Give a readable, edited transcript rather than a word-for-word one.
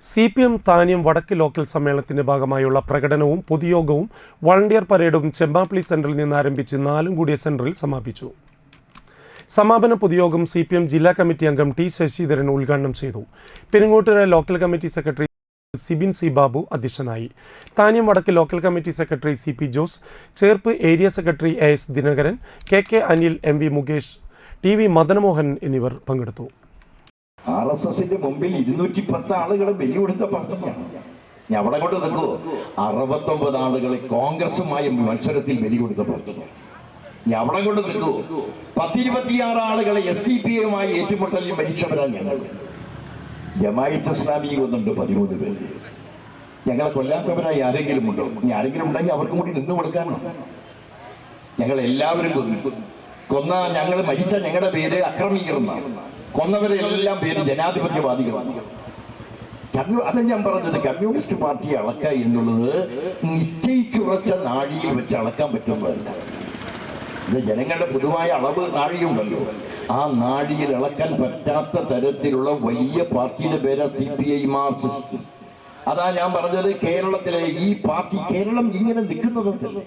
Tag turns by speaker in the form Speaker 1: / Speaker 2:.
Speaker 1: CPM Thanyam വടക്ക് local സമ്മേളനത്തിന്റെ ഭാഗമായുള്ള പ്രകടനവും പൊതുയോഗവും വളണ്ടിയർ പരേഡും ചെമ്പാപ്പള്ളി സെന്ററിൽ നിന്ന് ആരംഭിച്ച് നാലുംകൂടിയ സെന്ററിൽ സമാപിച്ചു. സമാപന പൊതുയോഗം CPM ജില്ലാ കമ്മിറ്റി അംഗം ടി ശശിധരൻ ഉദ്ഘാടനം ചെയ്തു. Peringottukara local committee secretary Sibin C Babu അധ്യക്ഷനായി. താന്യം വടക്ക് local committee secretary CP Jose, Cherpu area secretary AS Dinakaran, KK Anil, MV Mukesh, TV Madanamohan എന്നിവർ പങ്കെടുത്തു.
Speaker 2: RSSന്റെ മുമ്പിൽ 210 ആളുകളെ ബലി കൊടുത്ത പാർട്ടിയാണ്. ഞാൻ അവിടെ കൊണ്ട് നിൽക്കുമോ? 69 ആളുകളെ കോൺഗ്രസുമായി മത്സരത്തിൽ ബലി കൊടുത്ത പാർട്ടിയാണ്. ഞാൻ അവിടെ കൊണ്ട് നിൽക്കുമോ? 10-26 ആളുകളെ SDPയുമായി ഏറ്റുമുട്ടലിൽ മരിച്ചവരാണ് ഞങ്ങൾ. ജമാഅത്ത് ഇസ്ലാമി കൊന്നുണ്ട് 13 പേര്. ഞങ്ങളെ കൊല്ലാത്തവരായി ആരെങ്കിലും ഉണ്ടോ? ഇനി ആരെങ്കിലും ഉണ്ടെങ്കിൽ അവർക്കും കൂടി നിന്ന് കൊടുക്കാനോ? ഞങ്ങൾ എല്ലാവരും കൊന്ന ഞങ്ങൾ മരിച്ച ഞങ്ങളുടെ പേര് അക്രമീകരമാണ്. കൊന്നവരെല്ലാം പേര് ജനാധിപത്യവാദികളാണ്. അത് ഞാൻ പറഞ്ഞത് കമ്മ്യൂണിസ്റ്റ് പാർട്ടി അളക്കുക എന്നുള്ളത് നിശ്ചയിച്ചുറച്ച നാഴിയിൽ വെച്ച് അളക്കാൻ പറ്റുന്നതല്ല. ഇത് ജനങ്ങളുടെ പൊതുവായ അളവ് നാഴിയുണ്ടല്ലോ. ആ നാഴിയിൽ ഇളക്കാൻ പറ്റാത്ത തരത്തിലുള്ള വലിയ പാർട്ടിയുടെ പേരാ CPI മാർക്സിസ്റ്റ്. അതാ ഞാൻ പറഞ്ഞത് കേരളത്തിലെ ഈ പാർട്ടി കേരളം ഇങ്ങനെ നിൽക്കുന്നതല്ലേ.